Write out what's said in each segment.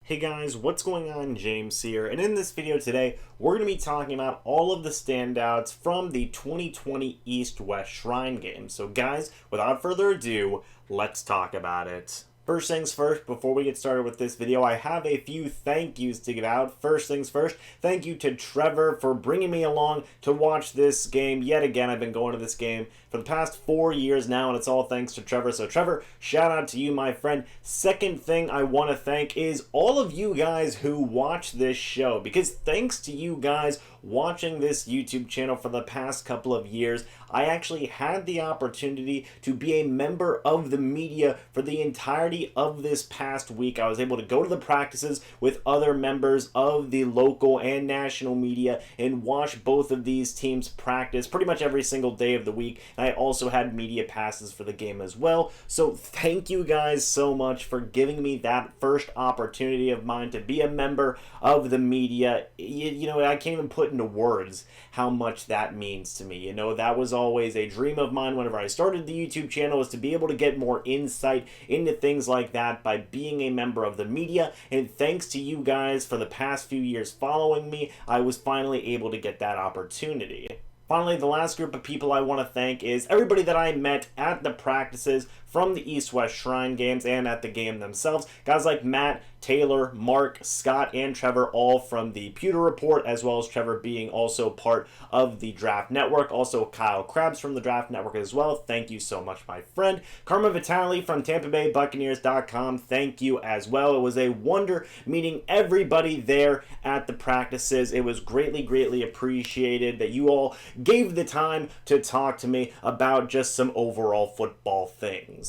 Hey guys, what's going on? James here, and in this video today, we're going to be talking about all of the standouts from the 2020 East-West Shrine game. So guys, without further ado, let's talk about it. First things first, before we get started with this video, I have a few thank yous to give out. First things first, thank you to Trevor for bringing me along to watch this game yet again. I've been going to this game for the past 4 years now, and it's all thanks to Trevor. So Trevor, shout out to you, my friend. Second thing I want to thank is all of you guys who watch this show, because thanks to you guys watching this YouTube channel for the past couple of years, I actually had the opportunity to be a member of the media for the entirety of this past week. I was able to go to the practices with other members of the local and national media and watch both of these teams practice pretty much every single day of the week. And I also had media passes for the game as well. So thank you guys so much for giving me that first opportunity of mine to be a member of the media. You know, I can't even put into words how much that means to me. You know, that was always a dream of mine whenever I started the YouTube channel, was to be able to get more insight into things like that by being a member of the media. And thanks to you guys for the past few years following me, I was finally able to get that opportunity. Finally, the last group of people I want to thank is everybody that I met at the practices from the East-West Shrine games and at the game themselves. Guys like Matt, Taylor, Mark, Scott, and Trevor, all from the Pewter Report, as well as Trevor being also part of the Draft Network. Also, Kyle Krabs from the Draft Network as well. Thank you so much, my friend. Karma Vitale from TampaBayBuccaneers.com. Thank you as well. It was a wonder meeting everybody there at the practices. It was greatly, greatly appreciated that you all gave the time to talk to me about just some overall football things.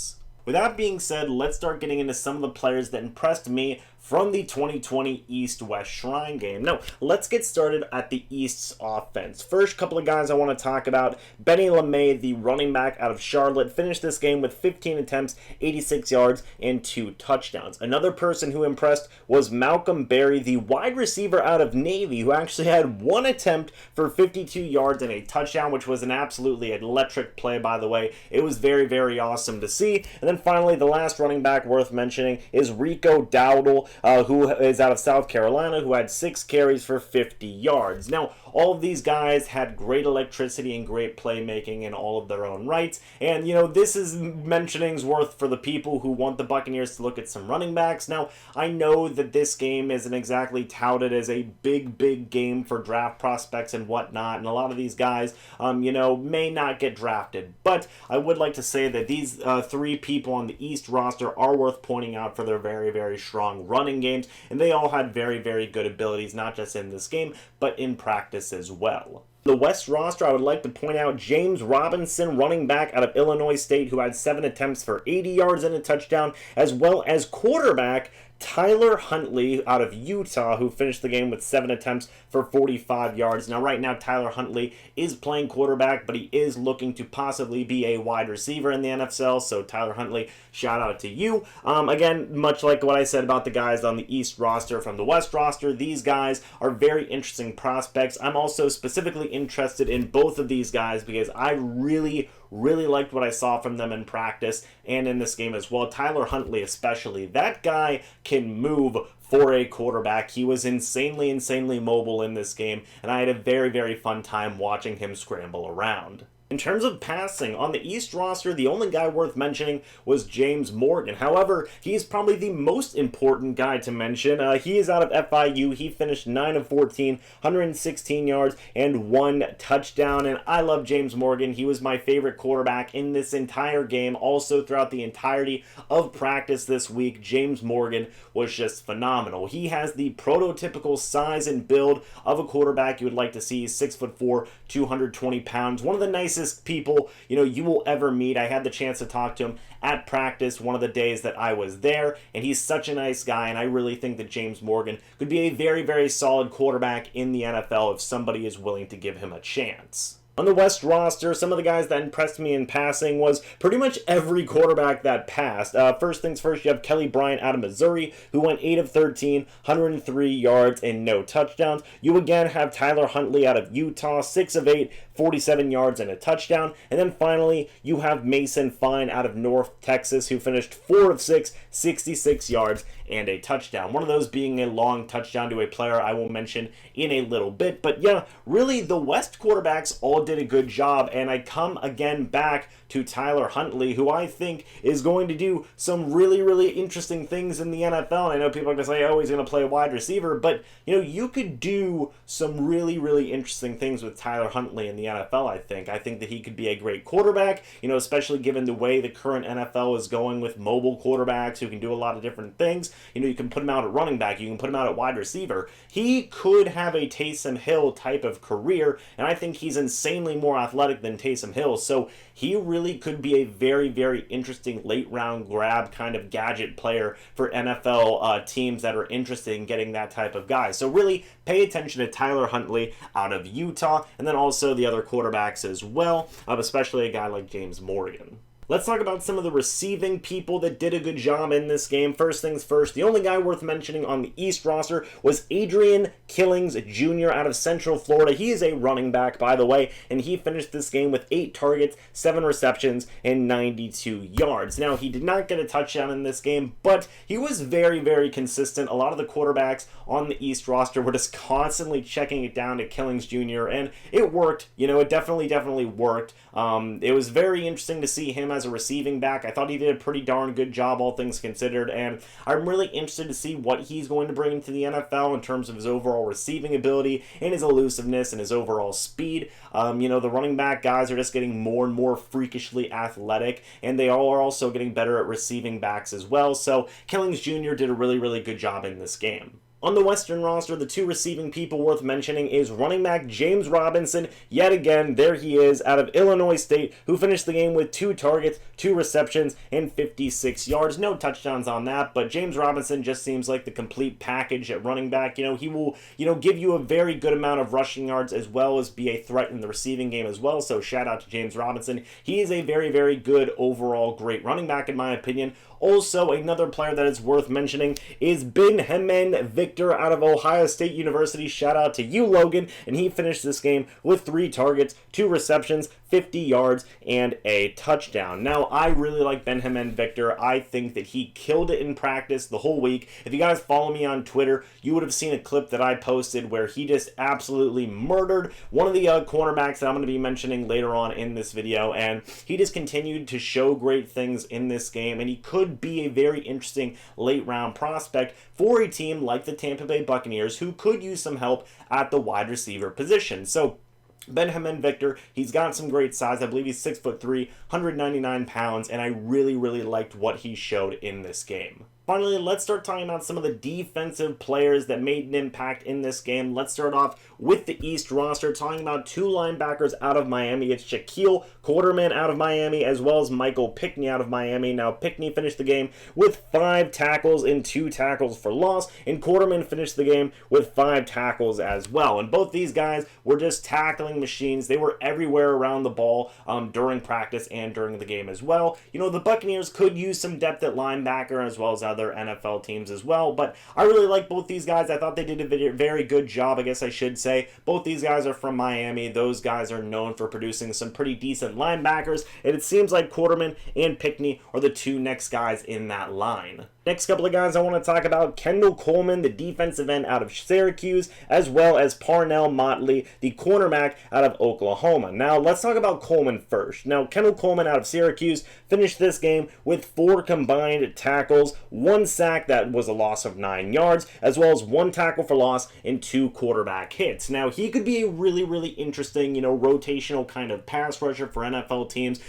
With that being said, let's start getting into some of the players that impressed me from the 2020 East-West Shrine game. Now, let's get started at the East's offense. First couple of guys I want to talk about. Benny LeMay, the running back out of Charlotte, finished this game with 15 attempts, 86 yards, and 2 touchdowns. Another person who impressed was Malcolm Berry, the wide receiver out of Navy, who actually had 1 attempt for 52 yards and a touchdown, which was an absolutely electric play, by the way. It was very, very awesome to see. And then finally, the last running back worth mentioning is Rico Dowdle, who is out of South Carolina, who had 6 carries for 50 yards. Now, all of these guys had great electricity and great playmaking in all of their own rights. And, you know, this is mentioning's worth for the people who want the Buccaneers to look at some running backs. Now, I know that this game isn't exactly touted as a big game for draft prospects and whatnot, and a lot of these guys, you know, may not get drafted. But I would like to say that these 3 people on the East roster are worth pointing out for their very, very strong running games, and they all had very, very good abilities, not just in this game, but in practice as well. The West roster, I would like to point out James Robinson, running back out of Illinois State, who had 7 attempts for 80 yards and a touchdown, as well as quarterback Tyler Huntley out of Utah, who finished the game with 7 attempts for 45 yards. Now, right now, Tyler Huntley is playing quarterback, but he is looking to possibly be a wide receiver in the NFL. So, Tyler Huntley, shout out to you. Again, much like what I said about the guys on the East roster from the West roster, these guys are very interesting prospects. I'm also specifically interested in both of these guys because I really liked what I saw from them in practice and in this game as well. Tyler Huntley especially. That guy can move for a quarterback. He was insanely mobile in this game, and I had a very fun time watching him scramble around. In terms of passing, on the East roster, the only guy worth mentioning was James Morgan. However, he's probably the most important guy to mention. He is out of FIU. He finished 9 of 14, 116 yards, and 1 touchdown. And I love James Morgan. He was my favorite quarterback in this entire game. Also, throughout the entirety of practice this week, James Morgan was just phenomenal. He has the prototypical size and build of a quarterback you would like to see. 6'4", 220 pounds. One of the nicest people, you know, you will ever meet. I had the chance to talk to him at practice one of the days that I was there, and he's such a nice guy, and I really think that James Morgan could be a very solid quarterback in the NFL if somebody is willing to give him a chance. On the West roster, some of the guys that impressed me in passing was pretty much every quarterback that passed. First things first, you have Kelly Bryant out of Missouri, who went 8 of 13, 103 yards, and no touchdowns. You again have Tyler Huntley out of Utah, 6 of 8, 47 yards and a touchdown. And then finally, you have Mason Fine out of North Texas, who finished 4 of 6, 66 yards and a touchdown. One of those being a long touchdown to a player I will mention in a little bit. But yeah, really, the West quarterbacks all did a good job, and I come again back to Tyler Huntley, who I think is going to do some really, really interesting things in the NFL. And I know people are going to say, oh, he's going to play wide receiver, but, you know, you could do some really, really interesting things with Tyler Huntley in the NFL, I think. I think that he could be a great quarterback, you know, especially given the way the current NFL is going with mobile quarterbacks who can do a lot of different things. You know, you can put him out at running back, you can put him out at wide receiver. He could have a Taysom Hill type of career, and I think he's insanely more athletic than Taysom Hill, so he really could be a very, very interesting late round grab kind of gadget player for NFL teams that are interested in getting that type of guy. So really pay attention to Tyler Huntley out of Utah, and then also the other quarterbacks as well, especially a guy like James Morgan. Let's talk about some of the receiving people that did a good job in this game. First things first, the only guy worth mentioning on the East roster was Adrian Killings Jr. out of Central Florida. He is a running back, by the way, and he finished this game with 8 targets, 7 receptions, and 92 yards. Now, he did not get a touchdown in this game, but he was very, very consistent. A lot of the quarterbacks on the East roster were just constantly checking it down to Killings Jr., and it worked. You know, it definitely worked. It was very interesting to see him as a receiving back. I thought he did a pretty darn good job, all things considered, and I'm really interested to see what he's going to bring into the NFL in terms of his overall receiving ability and his elusiveness and his overall speed. You know, the running back guys are just getting more and more freakishly athletic, and they all are also getting better at receiving backs as well, so Killings Jr. did a really, really good job in this game. On the Western roster, the 2 receiving people worth mentioning is running back James Robinson. Yet again, there he is out of Illinois State, who finished the game with 2 targets, 2 receptions, and 56 yards. No touchdowns on that, but James Robinson just seems like the complete package at running back. You know, he will, give you a very good amount of rushing yards as well as be a threat in the receiving game as well. So shout out to James Robinson. He is a very, very good overall great running back in my opinion. Also, another player that is worth mentioning is Hammond Victor out of Ohio State University. Shout out to you, Logan. And he finished this game with 3 targets, 2 receptions, 50 yards, and a touchdown. Now, I really like Hammond Victor. I think that he killed it in practice the whole week. If you guys follow me on Twitter, you would have seen a clip that I posted where he just absolutely murdered one of the cornerbacks that I'm going to be mentioning later on in this video, and he just continued to show great things in this game, and he could be a very interesting late round prospect for a team like the Tampa Bay Buccaneers, who could use some help at the wide receiver position. So Hammond Victor, he's got some great size. I believe he's 6'3", 199 pounds, and I really, really liked what he showed in this game. Finally, let's start talking about some of the defensive players that made an impact in this game. Let's start off with the East roster, talking about 2 linebackers out of Miami. It's Shaquille Quarterman out of Miami, as well as Michael Pickney out of Miami. Now, Pickney finished the game with 5 tackles and 2 tackles for loss, and Quarterman finished the game with 5 tackles as well. And both these guys were just tackling machines. They were everywhere around the ball during practice and during the game as well. You know, the Buccaneers could use some depth at linebacker as well as other NFL teams as well, but I really like both these guys. I thought they did a very good job, I guess I should say. Both these guys are from Miami. Those guys are known for producing some pretty decent linebackers, and it seems like Quarterman and Pickney are the 2 next guys in that line. Next couple of guys I want to talk about, Kendall Coleman, the defensive end out of Syracuse, as well as Parnell Motley, the cornerback out of Oklahoma. Now, let's talk about Coleman first. Now, Kendall Coleman out of Syracuse finished this game with 4 combined tackles, 1 sack that was a loss of 9 yards, as well as 1 tackle for loss and 2 quarterback hits. Now, he could be a really, really interesting, rotational kind of pass rusher for NFL teams,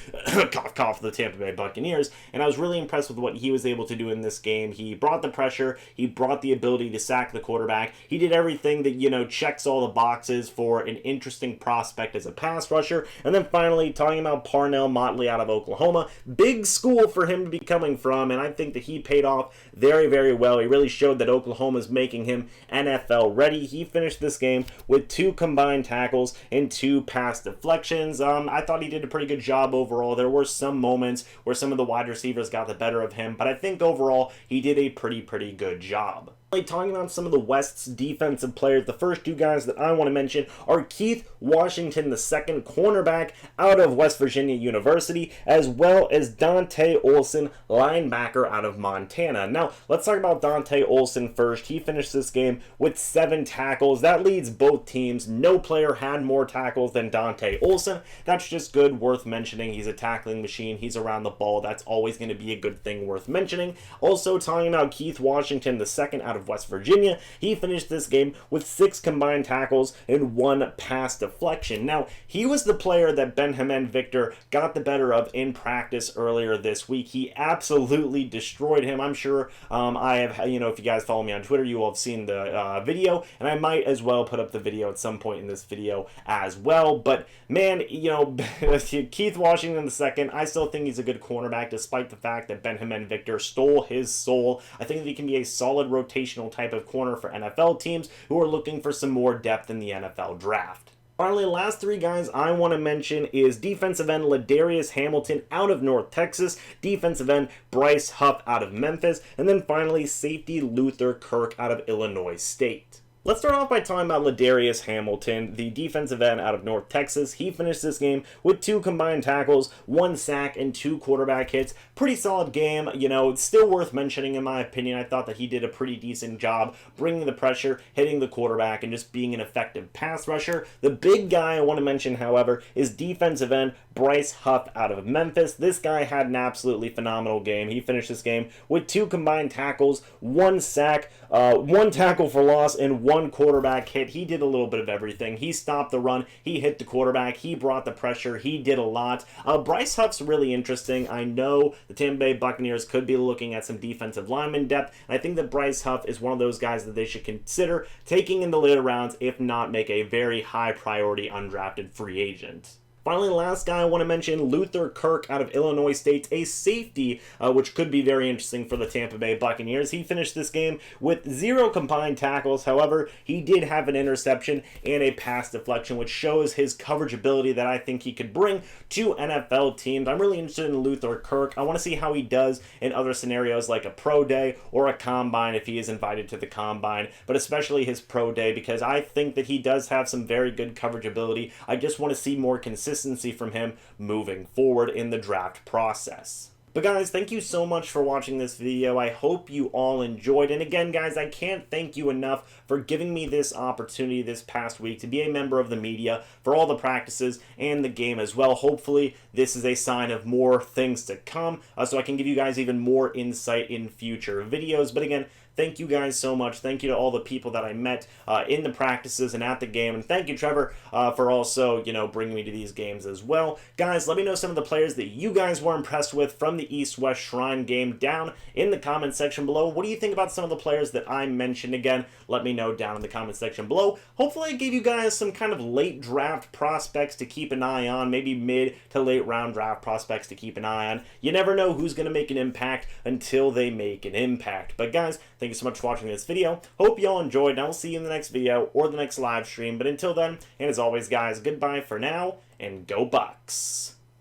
cough, cough, the Tampa Bay Buccaneers, and I was really impressed with what he was able to do in this game. He brought the pressure, he brought the ability to sack the quarterback, he did everything that, checks all the boxes for an interesting prospect as a pass rusher. And then finally, talking about Parnell Motley out of Oklahoma, big school for him to be coming from, and I think that he paid off very, very well. He really showed that Oklahoma's making him NFL ready. He finished this game with 2 combined tackles and 2 pass deflections. I thought he did a pretty good job overall. There were some moments where some of the wide receivers got the better of him, but I think overall he did a pretty good job. Talking about some of the West's defensive players, the first two guys that I want to mention are Keith Washington, the second cornerback out of West Virginia University, as well as Donte Olson, linebacker out of Montana. Now, let's talk about Donte Olson first. He finished this game with 7 tackles. That leads both teams. No player had more tackles than Donte Olson. That's just good, worth mentioning. He's a tackling machine. He's around the ball. That's always going to be a good thing worth mentioning. Also, talking about Keith Washington, the second out of West Virginia, he finished this game with 6 combined tackles and 1 pass deflection. Now, he was the player that Hammond Victor got the better of in practice earlier this week. He absolutely destroyed him. I'm sure I have, if you guys follow me on Twitter, you will have seen the video, and I might as well put up the video at some point in this video as well. But man, Keith Washington II, I still think he's a good cornerback, despite the fact that Hammond Victor stole his soul. I think that he can be a solid rotational type of corner for NFL teams who are looking for some more depth in the NFL draft. Finally, the last 3 guys I want to mention is defensive end Ladarius Hamilton out of North Texas, defensive end Bryce Huff out of Memphis, and then finally safety Luther Kirk out of Illinois State. Let's start off by talking about Ladarius Hamilton, the defensive end out of North Texas. He finished this game with 2 combined tackles, 1 sack, and 2 quarterback hits. Pretty solid game, it's still worth mentioning in my opinion. I thought that he did a pretty decent job bringing the pressure, hitting the quarterback, and just being an effective pass rusher. The big guy I want to mention, however, is defensive end Bryce Huff out of Memphis. This guy had an absolutely phenomenal game. He finished this game with 2 combined tackles, 1 sack, 1 tackle for loss, and 1 quarterback hit. He did a little bit of everything. He stopped the run, he hit the quarterback, he brought the pressure, he did a lot. Bryce Huff's really interesting. I know the Tampa Bay Buccaneers could be looking at some defensive lineman depth, and I think that Bryce Huff is one of those guys that they should consider taking in the later rounds, if not make a very high priority undrafted free agent. Finally, the last guy I want to mention, Luther Kirk out of Illinois State, a safety, which could be very interesting for the Tampa Bay Buccaneers. He finished this game with 0 combined tackles. However, he did have an interception and a pass deflection, which shows his coverage ability that I think he could bring to NFL teams. I'm really interested in Luther Kirk. I want to see how he does in other scenarios like a pro day or a combine if he is invited to the combine, but especially his pro day, because I think that he does have some very good coverage ability. I just want to see more consistency from him moving forward in the draft process. But guys, thank you so much for watching this video. I hope you all enjoyed. And again, guys, I can't thank you enough for giving me this opportunity this past week to be a member of the media for all the practices and the game as well. Hopefully, this is a sign of more things to come, so I can give you guys even more insight in future videos. But again, thank you guys so much. Thank you to all the people that I met in the practices and at the game. And thank you, Trevor, for also, bringing me to these games as well. Guys, let me know some of the players that you guys were impressed with from the East-West Shrine game down in the comment section below. What do you think about some of the players that I mentioned? Again, let me know down in the comment section below. Hopefully, I gave you guys some kind of late draft prospects to keep an eye on, maybe mid to late round draft prospects to keep an eye on. You never know who's going to make an impact until they make an impact. But guys, thank you so much for watching this video. Hope you all enjoyed, and I will see you in the next video or the next live stream. But until then, and as always, guys, goodbye for now, and go Bucs.